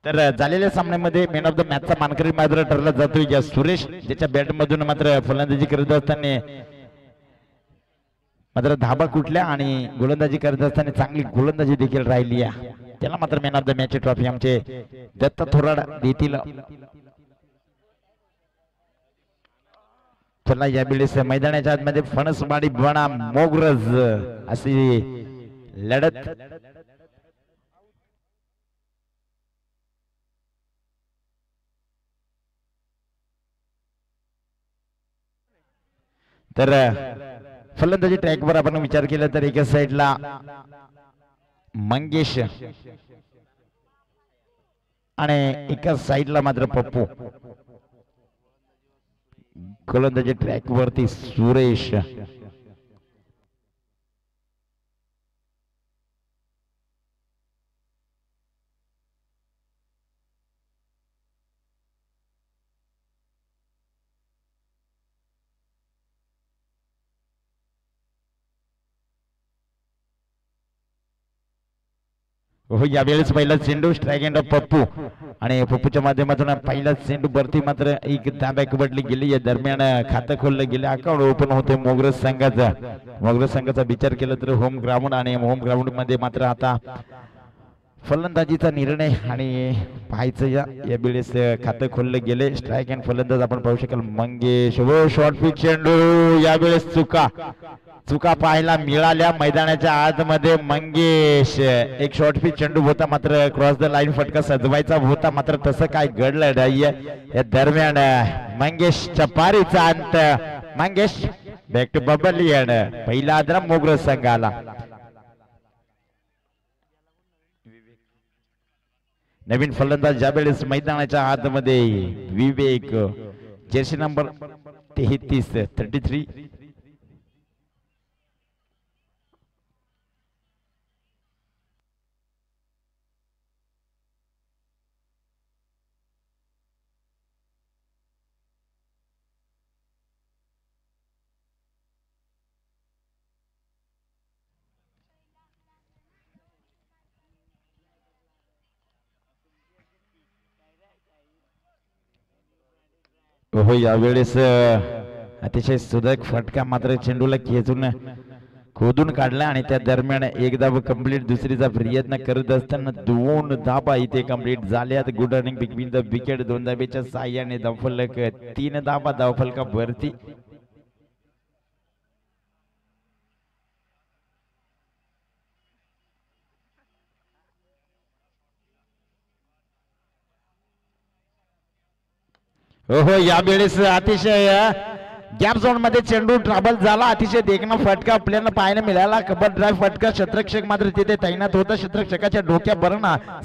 तर झालेल्या सामन्यामध्ये man of the मॅचचा मानकरी मात्र ठरला जातोय या सुरेश, ज्याच्या बॅट मधून मात्र फलंदाजी करत असताना मात्र धाबा कुठल्या आणि गोलंदाजी करत असताना चांगली गोलंदाजी देखील राहिली आहे, त्याला मात्र man of the match trophy आमचे दत्त थोराड देतील. चला यावेळेस मैदानाच्या आतमध्ये फणसवाडी बना मोगरज अशी लढत तर फलंदाजी ट्रॅकवर आपण विचार केला तर एका साईडला मंगेश आणि एका साईडला मात्र पप्पू, गोलंदाजी ट्रॅक वरती सुरेश. हो यावेळेस पहिला चेंडू स्ट्राईक एंड ऑफ पप्पू आणि पप्पूच्या माध्यमातून पहिला चेंडू वरती मात्र एक ताब्या कबडली गेली. या दरम्यान खातं खोललं गेलं, अकाउंट ओपन होते मोगरज संघाचा. मोगरज संघाचा विचार केला तर होम ग्राउंड आणि होम ग्राउंड मध्ये मात्र आता फलंदाजीचा निर्णय आणि पाहायचं या वेळेस खातं खोललं गेले. स्ट्राईक अँड फलंदाज आपण पाहू शकाल मंगेश. व शॉर्ट पिच चेंडू, यावेळेस चुका पाहायला मिळाल्या मैदानाच्या आतमध्ये. मंगेश एक शॉर्ट पिच चेंडू होता मात्र क्रॉस द लाईन फटका सजवायचा होता, मात्र तसं काय घडलं नाहीये. या दरम्यान मंगेशच्या पारीचा अंत. मंगेश बॅक टू बबलियन, पहिला आदरा मोगरज संघाला. नवीन फलंदाज ज्यावेळेस मैदानाच्या आतमध्ये विवेक, जर्सी नंबर 33. हो यावेळेस अतिशय सुदक फटका मात्र चेंडूला खेचून खोदून काढला आणि त्या दरम्यान एक धाव कंप्लीट. दुसरीचा प्रयत्न करत असताना 2 धावा इथे कंप्लीट झाल्यात. Good running between the wicket. 2 धावेच्या साह्याने धावफलक 3 धावा धावफलकावरती. हो यावेळेस अतिशय गॅप झोन मध्ये चेंडू ट्रॅव्हल झाला. अतिशय देखणा फटका आपल्याला पाहायला मिळाला. कबर ड्राईव्ह फटका. क्षेत्ररक्षक मात्र तिथे तैनात होता. क्षेत्ररक्षकाच्या डोक्यावर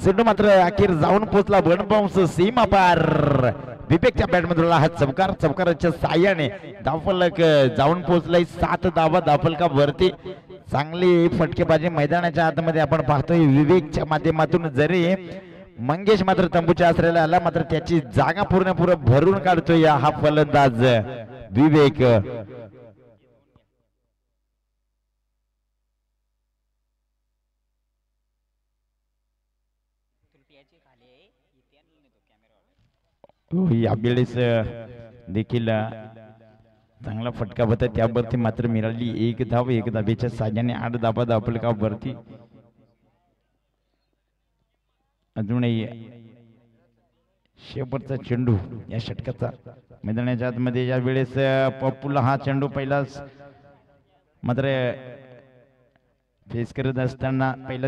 चेंडू मात्र अखेर जाऊन पोहोचला. बनबाउंस सीमा पार. विवेकच्या बॅटमधून हा चौकाराच्या साह्याने धावफलक जाऊन पोहोचलाय. 7 धावा धावफलकावरती. चांगली फटकेबाजी मैदानाच्या आतमध्ये आपण पाहतोय विवेकच्या माध्यमातून. जरी मंगेश मात्र तंबूच्या आश्रयाला आला, मात्र त्याची जागा पूर्ण भरून काढतोय हा फलंदाज विवेक. यावेळेस देखील चांगला फटका होता, त्यावरती मात्र मिळाली 1 धाव. 1 धावेच्या साह्याने 8 धावा धावफलकावरती. अजूनही शेवटचा चेंडू या षटकाचा मैदानाच्या आतमध्ये. या वेळेस पप्पूला हा चेंडू पहिलाच मात्र फेस करत असताना पहिला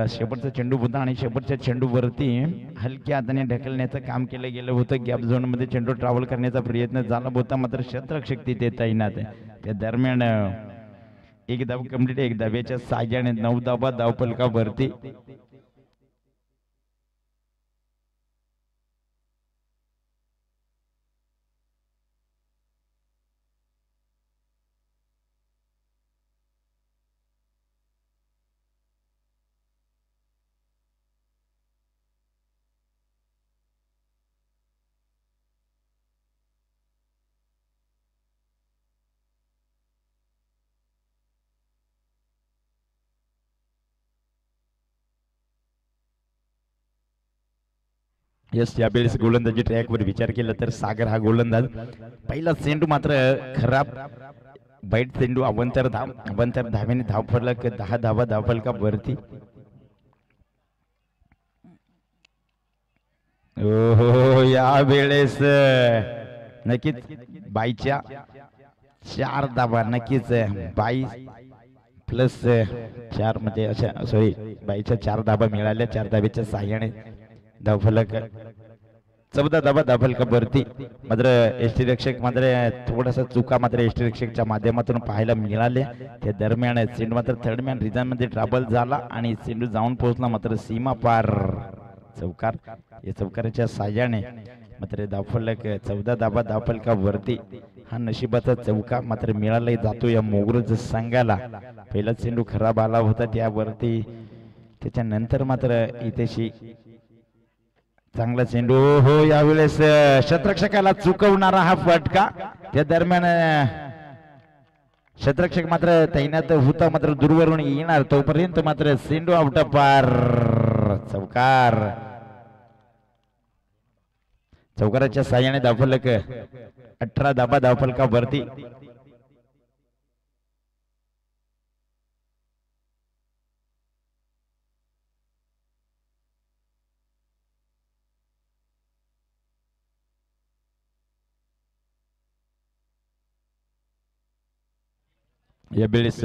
शेवटचा चेंडू होता आणि शेवटच्या चेंडूवरती हलक्या हाताने ढकलण्याचं काम केलं गेलं होतं. गॅप झोन मध्ये चेंडू ट्रॅव्हल करण्याचा प्रयत्न झाला होता, मात्र क्षेत्ररक्षक तिथे तैनात. त्या दरम्यान 1 धाव कंप्लीट. 1 धावेच्या साह्याने 9 धावा धावफलकावरती. यस, यावेळेस गोलंदाजी ट्रॅकवर विचार केला तर सागर हा गोलंदाज. पहिला चेंडू मात्र खराब, बैट चेंडू अवंतर धावेने धावफलक 10 धावा धावफलका वरती. हो यावेळेस नक्कीच बाईच्या 4 धावा, नक्कीच बाई प्लस 4 म्हणजे अशा सॉरी बाईच्या 4 धावा मिळाल्या. 4 धावेच्या साह्याने धावफलक 14 धावा धावफलका वरती. मात्र एसटी रक्षक मात्र थोडासा चुका मात्र एसटी रक्षकच्या माध्यमातून पाहायला मिळाल्या. त्या दरम्यान चेंडू मात्र थर्ड मॅन रिझन मध्ये ट्रॅबल झाला आणि चेंडू जाऊन पोहोचला मात्र सीमा पार. चौकार, या चौकाराच्या साह्याने मात्र धावफलक 14 धावा धावफलका वरती. हा नशिबाचा चौका मात्र मिळाला जातो या मोगरज संघाला. पहिला चेंडू खराब आला होता त्यावरती, त्याच्यानंतर मात्र इथेशी चांगला चेंडू. हो यावेळेस शतरक्षकाला चुकवणारा हा फटका. त्या दरम्यान शतरक्षक मात्र तैनात होता, मात्र दूरवरून येणार तोपर्यंत मात्र चेंडू आउट पार. चौकार, चौकाराच्या साह्याने धावफलक 18 धावा धावफलका वरती. यावेळेस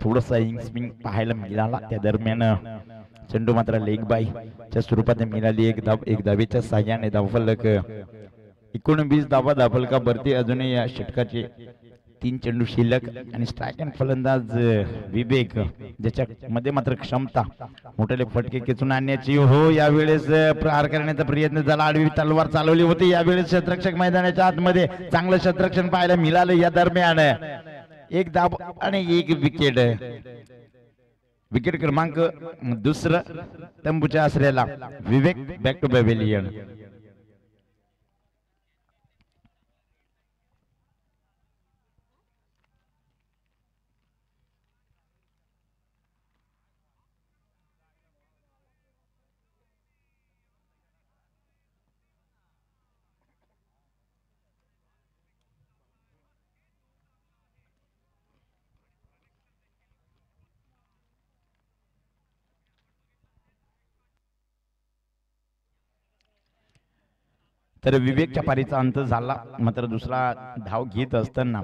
थोडासा स्विंग पाहायला मिळाला. त्या दरम्यान चेंडू मात्र लेग बायच्या स्वरूपात मिळाली. एक धावेच्या साह्याने धावफलक 19 धावा धावफलका वरती. अजूनही या षटकाचे 3 चेंडू शिल्लक आणि स्ट्रायक अँड फलंदाज विवेक, ज्याच्या मध्ये मात्र क्षमता मोठे फटके खेचून आणण्याची. हो यावेळेस प्रहार करण्याचा प्रयत्न झाला, आडवी तलवार चालवली होती. यावेळेस शतरक्षक मैदानाच्या आतमध्ये चांगलं शतरक्षण पाहायला मिळालं. या दरम्यान एक धाव आणि एक विकेट. विकेट क्रमांक दुसरं तंबूच्या आश्रयाला विवेक बॅक टू पॅव्हेलियन. तर विवेकच्या पारीचा अंत झाला. मात्र दुसरा धाव घेत असताना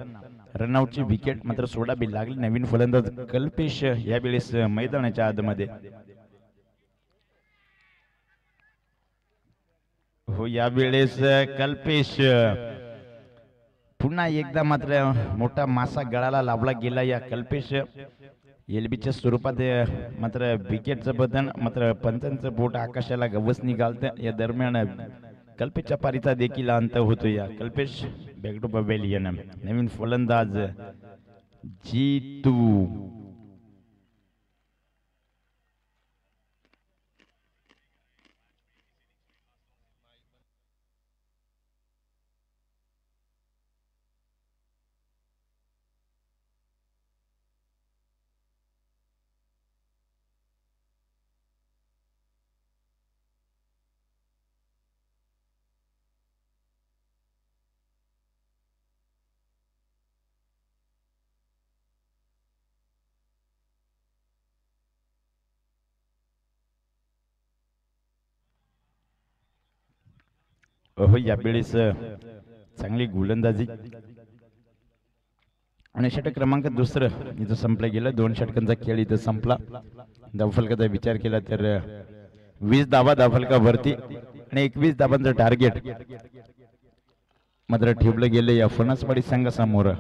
रनआउटची विकेट मात्र सोडावी लागली. नवीन फलंदाज कल्पेश यावेळेस मैदानाच्या आतमध्ये. हो यावेळेस कल्पेश पुन्हा एकदा मात्र मोठा मासा गळाला लावला गेला. या कल्पेश एलबीच्या स्वरूपात मात्र विकेटचं बदन, मात्र पंचांचं बोट आकाशाला गवसणी घालतं. या दरम्यान कल्पेशच्या पारीचा देखील अंत होतो. या कल्पेश बॅक टू पॅव्हेलियन. नवीन फलंदाज जीतू. हो यावेळेस चांगली गोलंदाजी आणि षटक क्रमांक दुसरं इथं संपलं गेलं. 2 षटकांचा खेळ इथं संपला. धावफलकाचा विचार केला तर 20 धावा धावफलका वरती आणि 21 धावांचं टार्गेट मात्र ठेवलं गेलं या फणसवाडी संघासमोर.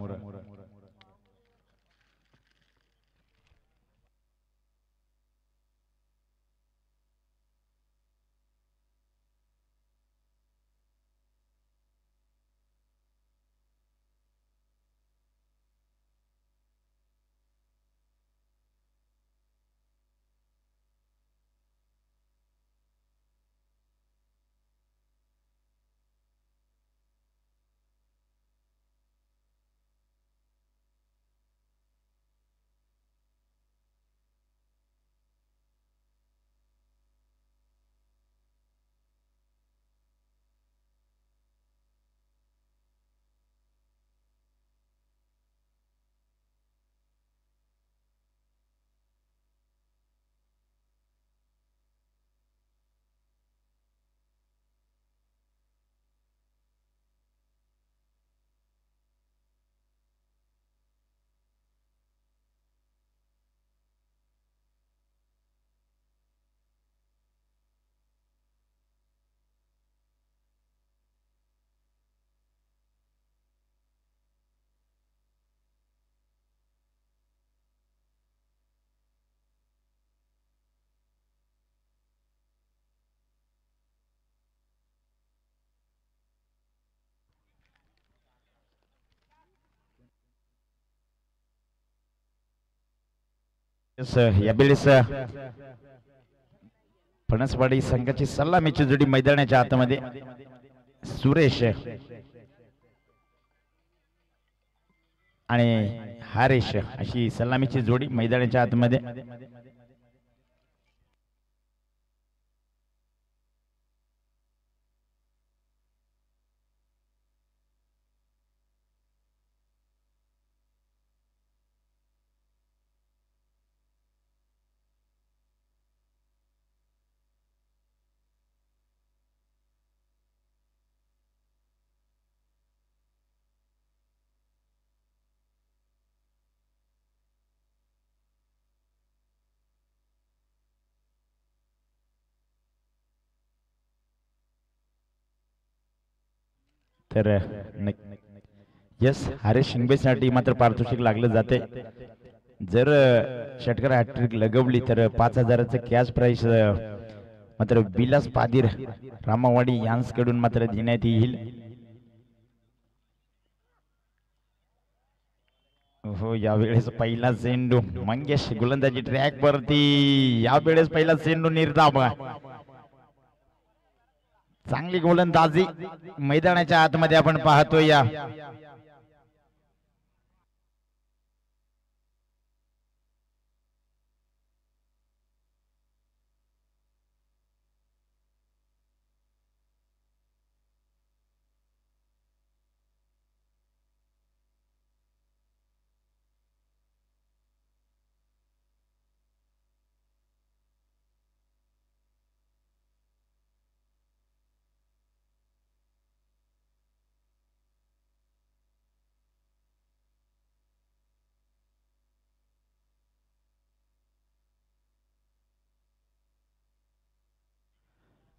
यावेळेस फणसवाडी संघाची सलामीची जोडी मैदानाच्या आतमध्ये सुरेश आणि हरेश अशी सलामीची जोडी मैदानाच्या आतमध्ये. तर यस हरेश शिंगबेसाठी मात्र पारितोषिक लागलं जाते. जर षटकार हॅट्रिक लगवली तर 5000चं कॅश प्राइस मात्र विलास पादीर रामावाडी यांकडून मात्र देण्यात येईल. हो यावेळेस पहिला चेंडू मंगेश गोलंदाजी ट्रॅक वरती. यावेळेस पहिला चेंडू निर्धाव. चांगली गोलंदाजी मैदानाच्या आतमध्ये आपण पाहतोय. या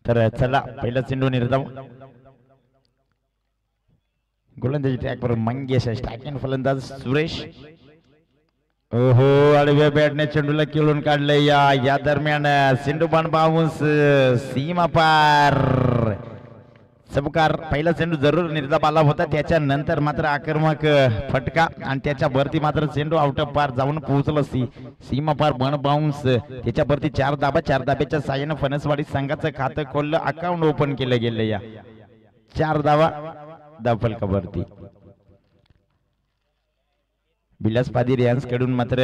तर चला पहिला चेंडू निर्धाव. गोलंदाजी ट्रॅकवर मंगेश स्ट्रायकिंग फलंदाज सुरेश. ओहो आडव्या बॅटने चेंडूला किळून काढले. या दरम्यान चेंडू बाण बाउन्स सीमा पार. चमकार पहिला चेंडू जरूर निर्धाव आला होता. त्याच्यानंतर मात्र आक्रमक फटका आणि त्याच्यावरती मात्र चेंडू आउट ऑफ पार जाऊन पोहोचला. सीमा पार बन बाउन्स. त्याच्यावरती 4 धाबा. 4 धाब्याच्या साहाय्याने फणसवाडी संघाचं खातं खोललं. अकाउंट ओपन केलं गेलं. या 4 धावा धावफलकावरती. विलास पादीर यांच्याकडून मात्र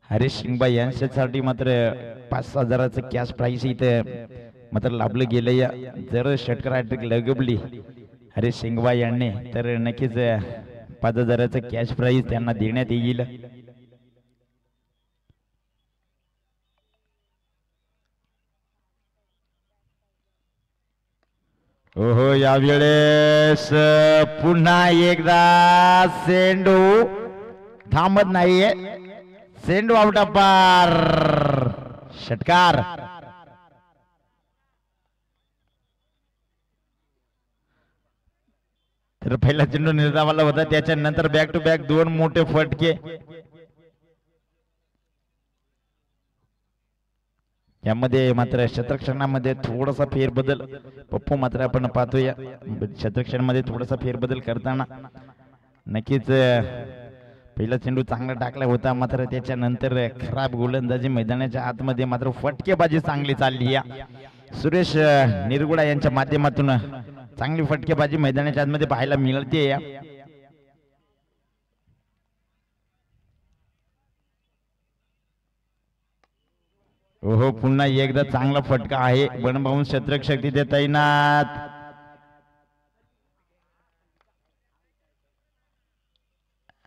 हरीश शिंगबा यांच्यासाठी मात्र 5000चं कॅश प्राइस इथे मात्र लाभलं गेलं. या जर षटकार हॅट्रिक लगवली हरीश शिंगबा यांनी तर नक्कीच 5000चं कॅश प्राइस त्यांना देण्यात येईल. ओहो यावेळेस पुन्हा एकदा चेंडू थांबत नाहीये. चेंडू आउट ऑफ पार. षटकार. तर पहिला चेंडू निर्धावाला होता. त्याच्यानंतर बॅक टू बॅक 2 मोठे फटके. यामध्ये मात्र क्षेत्ररक्षणामध्ये थोडासा फेरबदल पप्पू मात्र आपण पाहतोय. क्षेत्ररक्षणामध्ये थोडासा फेरबदल करताना नक्कीच पहिला चेंडू चांगला टाकला होता. मात्र त्याच्यानंतर खराब गोलंदाजी मैदानाच्या आतमध्ये मात्र फटकेबाजी चांगली चालली. या सुरेश निरगुडा यांच्या माध्यमातून चांगली फटकेबाजी मैदानाच्या आतमध्ये पाहायला मिळते. या ओहो पुन्हा एकदा चांगला फटका आहे. बनभाऊन क्षेत्ररक्षक तिथे तैनात.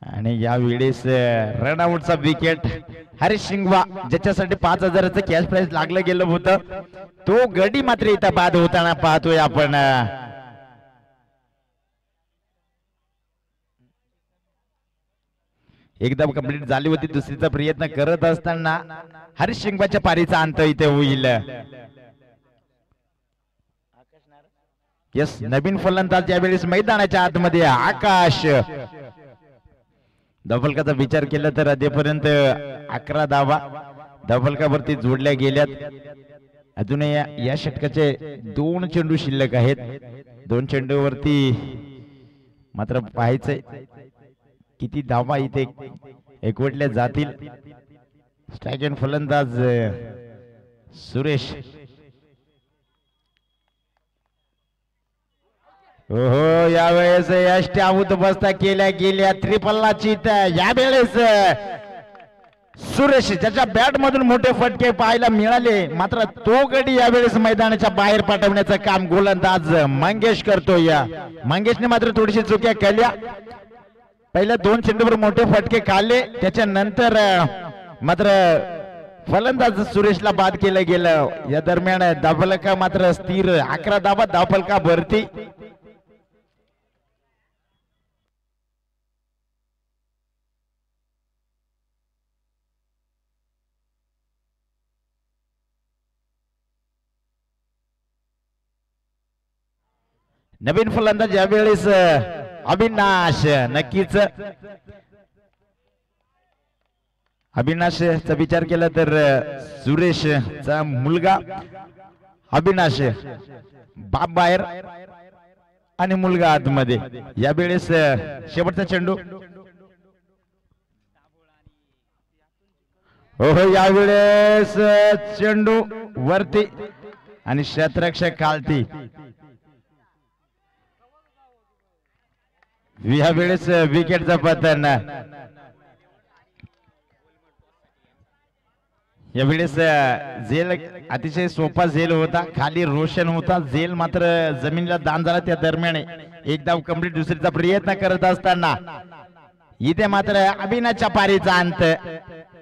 आणि यावेळेस रनआउटचा विकेट हरीश शिंगवा ज्याच्यासाठी 5000चं कॅश प्राइस लागलं गेलं होतं तो गडी मात्र इथं बाद होताना पाहतोय आपण. एकदम कंप्लीट झाली होती. दुसरीचा प्रयत्न करत असताना हरीश शिंगवाच्या पारीचा अंत इथे होईल. यस नवीन फलंदाज यावेळेस मैदानाच्या आतमध्ये आकाश. धावफलकाचा विचार केला तर अद्यापर्यंत 11 धावा धावफलकावरती जोडल्या गेल्यात. अजून या षटकाचे 2 चेंडू शिल्लक आहेत. 2 चेंडूवरती मात्र पाहायचंय किती धावा इथे एकवटल्या जातील. स्ट्राइक एंड फलंदाज सुरेश. हो यावेळेस यष्टी आऊत बसता केल्या गेल्या त्रिपल्लाची. यावेळेस सुरेश ज्याच्या बॅट मधून मोठे फटके पाहायला मिळाले मात्र तो गडी यावेळेस मैदानाच्या बाहेर पाठवण्याचं काम गोलंदाज मंगेश करतोय. या मंगेशने मात्र थोडीशी चुक्या केल्या. पहिल्या 2 चेंडूवर मोठे फटके खाल्ले त्याच्यानंतर मात्र फलंदाज सुरेशला बाद केलं गेलं. या दरम्यान धावफलका मात्र स्थिर 11 धावा धावफलका भरती. नवीन फलंदाज यावेळेस अविनाश. नक्कीच अविनाशचा विचार केला तर सुरेशचा मुलगा अविनाश बाप बाहेर आणि मुलगा आतमध्ये. यावेळेस शेवटचा चेंडू. हो यावेळेस चेंडू वरती आणि क्षेत्ररक्षक खालती. यावेळेस विकेटचा पतन. यावेळेस झेल अतिशय सोपा झेल होता. खाली रोशन होता. झेल मात्र जमिनीला दान झाला. त्या दरम्यान एक धाव कंप्लीट दुसरीचा प्रयत्न करत असताना इथे मात्र अविनाशच्या पारीचा अंत.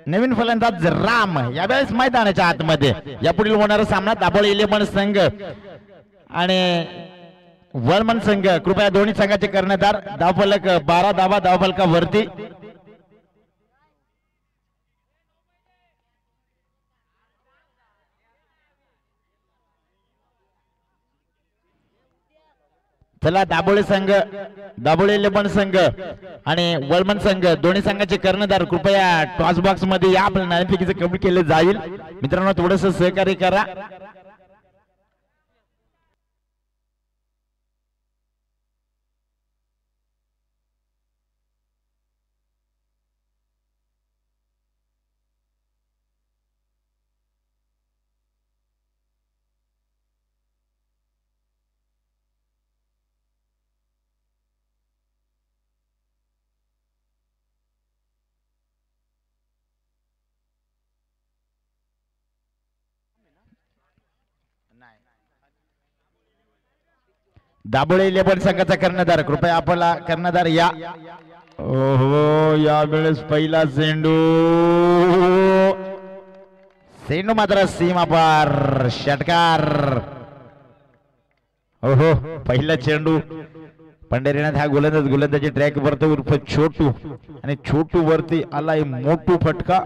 नवीन फलंदाज राम यावेळेस मैदानाच्या आतमध्ये. यापुढील होणारा सामना दाभोळ 11 संघ आणि वळमन संघ. कृपया दोन्ही संघाचे कर्णधार. धावफलक 12 धावा धावफलकावरती. चला दाभोळे संघ, दाभोळे 11 संघ आणि वळमन संघ दोन्ही संघाचे कर्णधार कृपया टॉस बॉक्स मध्ये या. आपल्या नाणेफेकीचे कबूल केले जाईल. मित्रांनो थोडंसं सहकार्य करा. दाभोळे 11 संघाचा कर्णधार कृपया आपला कर्णधार या. हो यावेळेस पहिला चेंडू. चेंडू मात्र सीमा पार. षटकार. हो पहिला चेंडू. पंढरीनाथ हा गोलंदाजी ट्रॅक वरती उर्फ छोटू आणि छोटू वरती आलाय मोठू फटका.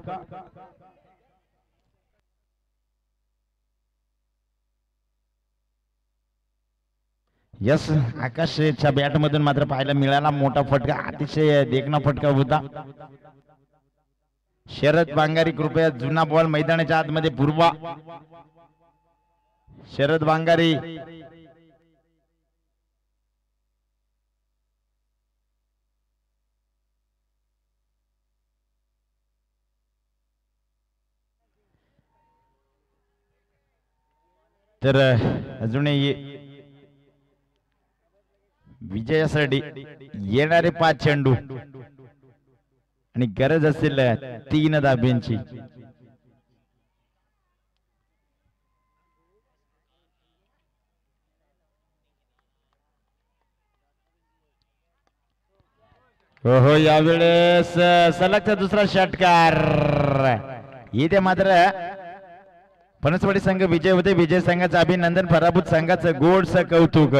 यस आकाशच्या बॅट मधून मात्र पाहायला मिळाला मोठा फटका. अतिशय देखणा फटका होता. शरद बांगारी कृपया जुना बॉल मैदानाच्या आतमध्ये पुरवा. शरद बांगारी. तर अजूनही विजयासाठी येणारे 5 चेंडू आणि गरज असेल 3 धाब्यांची. हो यावेळेस सलगचा दुसरा षटकार. इथे मात्र पनसवाडी संघ विजय होते. विजय संघाचं अभिनंदन. पराभूत संघाचं गोडसं कौतुक.